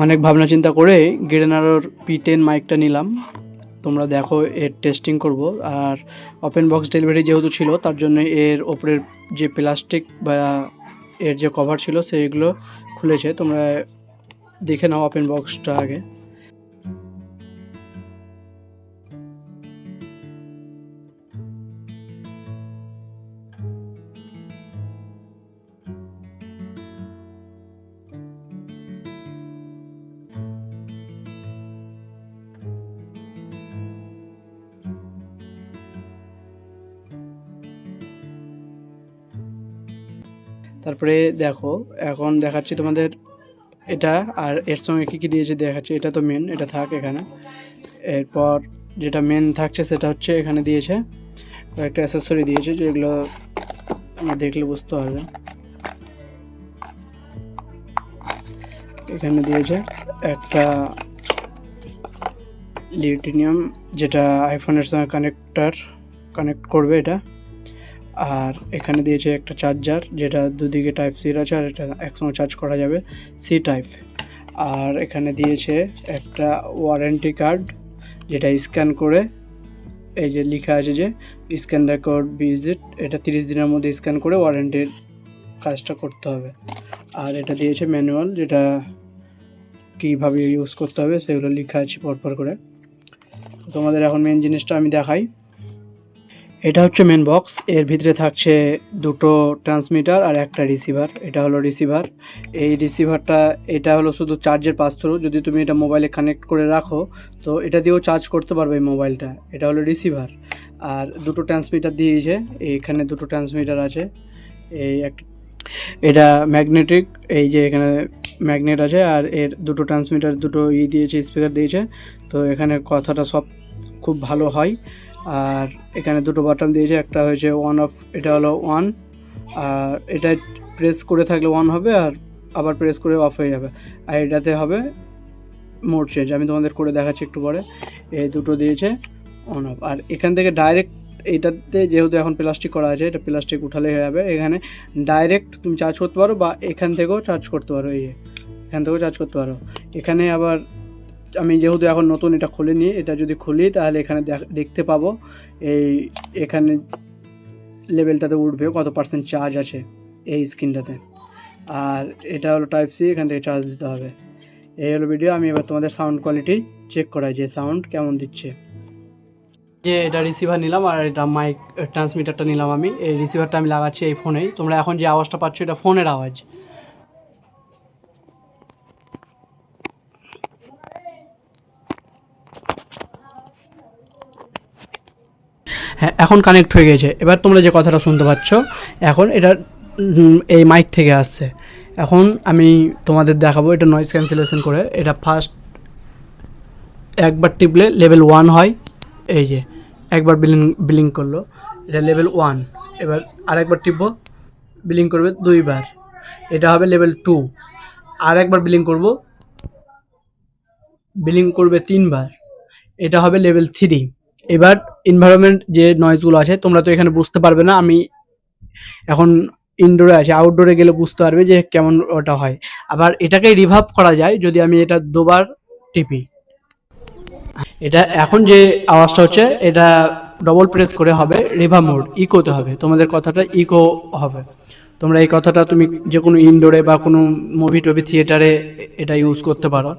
অনেক ভাবনা চিন্তা করে গেরেনারোর P10 মাইকটা নিলাম। তোমরা দেখো এর টেস্টিং করব। আর ওপেন বক্স ডেলিভারি যেহেতু ছিল তার জন্য এর ওপরের যে প্লাস্টিক বা এর যে কভার ছিল সেগুলো খুলেছে। তোমরা দেখে নাও ওপেন বক্সটা আগে। তারপরে দেখো এখন দেখাচ্ছি তোমাদের এটা, আর এর সঙ্গে কী কী দিয়েছে দেখাচ্ছি। এটা তো মেন, এটা থাক এখানে। এরপর যেটা মেন থাকছে সেটা হচ্ছে এখানে দিয়েছে কয়েকটা অ্যাসেসরি দিয়েছে, যেগুলো আমরা দেখলে বুঝতে পারবে। এখানে দিয়েছে একটা লিথিয়াম, যেটা আইফোনের সঙ্গে কানেক্ট করবে এটা। আর এখানে দিয়েছে একটা চার্জার, যেটা দুদিকে টাইপ সি আছে, আর এটা একসঙ্গে চার্জ করা যাবে, সি টাইপ। আর এখানে দিয়েছে একটা ওয়ারেন্টি কার্ড, যেটা স্ক্যান করে এই যে লেখা আছে যে স্ক্যান দ্য কোড ভিজিট, এটা 30 দিনের মধ্যে স্ক্যান করে ওয়ারেন্টির কাজটা করতে হবে। আর এটা দিয়েছে ম্যানুয়াল, যেটা কীভাবে ইউজ করতে হবে সেগুলো লেখা আছে পরপর করে। তোমাদের এখন মেন জিনিসটা আমি দেখাই। এটা হচ্ছে মেন বক্স। এর ভিতরে থাকছে দুটো ট্রান্সমিটার আর একটা রিসিভার। এটা হলো রিসিভার। এই রিসিভারটা এটা হলো শুধু চার্জের পাস থ্রু। যদি তুমি এটা মোবাইলে কানেক্ট করে রাখো তো এটা দিয়েও চার্জ করতে পারবে এই মোবাইলটা। এটা হলো রিসিভার। আর দুটো ট্রান্সমিটার দিয়েছে, এইখানে দুটো ট্রান্সমিটার আছে। এই একটা, এটা ম্যাগনেটিক, এই যে এখানে ম্যাগনেট আছে। আর এর দুটো ট্রান্সমিটার, দুটো দিয়েছে, স্পিকার দিয়েছে। তো এখানে কথাটা সব খুব ভালো হয়। আর এখানে দুটো বাটন দিয়েছে, একটা হয়েছে অন অফ, এটা হলো অন। আর এটা প্রেস করে থাকলে অন হবে, আর আবার প্রেস করে অফ হয়ে যাবে। আর এটাতে হবে মোড চেঞ্জ, আমি তোমাদের করে দেখাচ্ছি একটু পরে। এই দুটো দিয়েছে অন অফ। আর এখান থেকে ডাইরেক্ট, এটাতে যেহেতু এখন প্লাস্টিক করা আছে, এটা প্লাস্টিক উঠালে হয়ে যাবে। এখানে ডাইরেক্ট তুমি চার্জ করতে পারো, বা এখান থেকেও চার্জ করতে পারো। এখান থেকেও চার্জ করতে পারো। এখানে আবার আমি যেহেতু এখন নতুন এটা খুলিনি, এটা যদি খুলি তাহলে এখানে দেখতে পাবো এখানে লেভেলটাতে উঠবে কত % চার্জ আছে এই স্ক্রিনটাতে। আর এটা হলো টাইপ সি, এখান থেকে চার্জ দিতে হবে। এই হলো ভিডিও। আমি এবার তোমাদের সাউন্ড কোয়ালিটি চেক করাই যে সাউন্ড কেমন দিচ্ছে। যে এটা রিসিভার নিলাম, আর এটা মাইক ট্রান্সমিটারটা নিলাম আমি। এই রিসিভারটা আমি লাগাচ্ছি এই ফোনেই। তোমরা এখন যে আওয়াজটা পাচ্ছ এটা ফোনের আওয়াজ। হ্যাঁ, এখন কানেক্ট হয়ে গেছে। এবার তোমরা যে কথাটা শুনতে পাচ্ছ এখন এটা এই মাইক থেকে আসছে। এখন আমি তোমাদের দেখাবো এটা নয়েজ ক্যান্সেলেশন করে। এটা ফার্স্ট একবার টিপলে লেভেল 1 হয়, এই যে একবার বিলিং করলো, এটা লেভেল 1। এবার আরেকবার টিপবো, বিলিং করবে 2 বার, এটা হবে লেভেল 2। আর একবার বিলিং করবে 3 বার, এটা হবে লেভেল 3। এবার এনভায়রনমেন্ট যে নয়েজগুলো আছে তোমরা তো এখানে বুঝতে পারবে না, আমি এখন ইনডোরে আছি, আউটডোরে গেলে বুঝতে পারবে যে কেমন ওটা হয়। আবার এটাকে রিভার্ব করা যায় যদি আমি এটা 2 বার টিপি। এটা এখন যে আওয়াজটা হচ্ছে এটা ডবল প্রেস করে হবে রিভার্ব মোড, ইকোতে হবে, তোমাদের কথাটা ইকো হবে। তোমরা এই কথাটা তুমি যে কোনো ইনডোরে বা কোনো মুভি থিয়েটারে এটা ইউজ করতে পারো।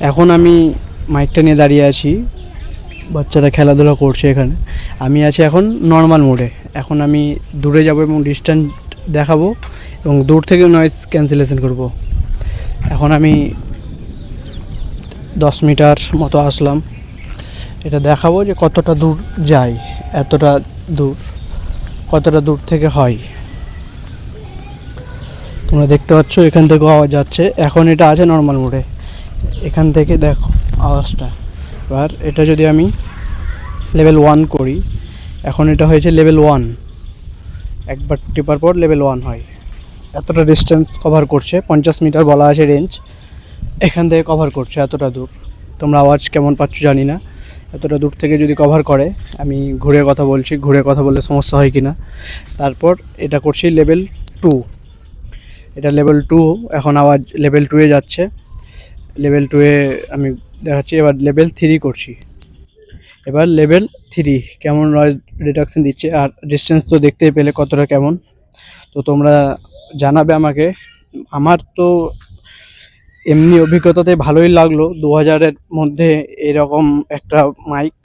এখন আমি মাইকটা নিয়ে দাঁড়িয়ে আছি, বাচ্চারা খেলাধুলা করছে এখানে। আমি আছি এখন নর্মাল মোডে। এখন আমি দূরে যাব এবং ডিস্ট্যান্স দেখাবো এবং দূর থেকে নয়েজ ক্যান্সেলেশন করব। এখন আমি 10 মিটার মতো আসলাম, এটা দেখাবো যে কতটা দূর যায়, এতটা দূর কতটা দূর থেকে হয়। তোমরা দেখতে পাচ্ছ এখান থেকেও আওয়াজ যাচ্ছে। এখন এটা আছে নর্মাল মোডে, এখান থেকে দেখো আওয়াজটা। এবার এটা যদি আমি লেভেল 1 করি, এখন এটা হয়েছে লেভেল 1। একবার টিপার পর লেভেল 1 হয়। এতটা ডিস্টেন্স কভার করছে, 50 মিটার বলা আছে রেঞ্জ, এখান থেকে কভার করছে এতটা দূর। তোমরা আওয়াজ কেমন পাচ্ছ জানি না। এতটা দূর থেকে যদি কভার করে, আমি ঘুরে কথা বলছি, ঘুরে কথা বললে সমস্যা হয় কি না। তারপর এটা করছি লেভেল 2। এটা লেভেল 2, এখন আওয়াজ লেভেল 2 এ যাচ্ছে। লেভেল 2 এ আমি দেখাচ্ছি, এবার লেভেল 3 করছি। এবার লেভেল 3 কেমন নয়েজ রিডাকশন দিচ্ছে, আর ডিসটেন্স তো দেখতেই পেলে কতটা কেমন। তো তোমরা জানাবে আমাকে। আমার তো এমনি অভিজ্ঞতাতে ভালোই লাগলো, 2000-এর মধ্যে এরকম একটা মাইক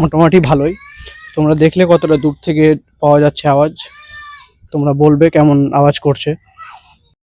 মোটামুটি ভালোই। তোমরা দেখলে কতটা দূর থেকে পাওয়া যাচ্ছে আওয়াজ, তোমরা বলবে কেমন আওয়াজ করছে।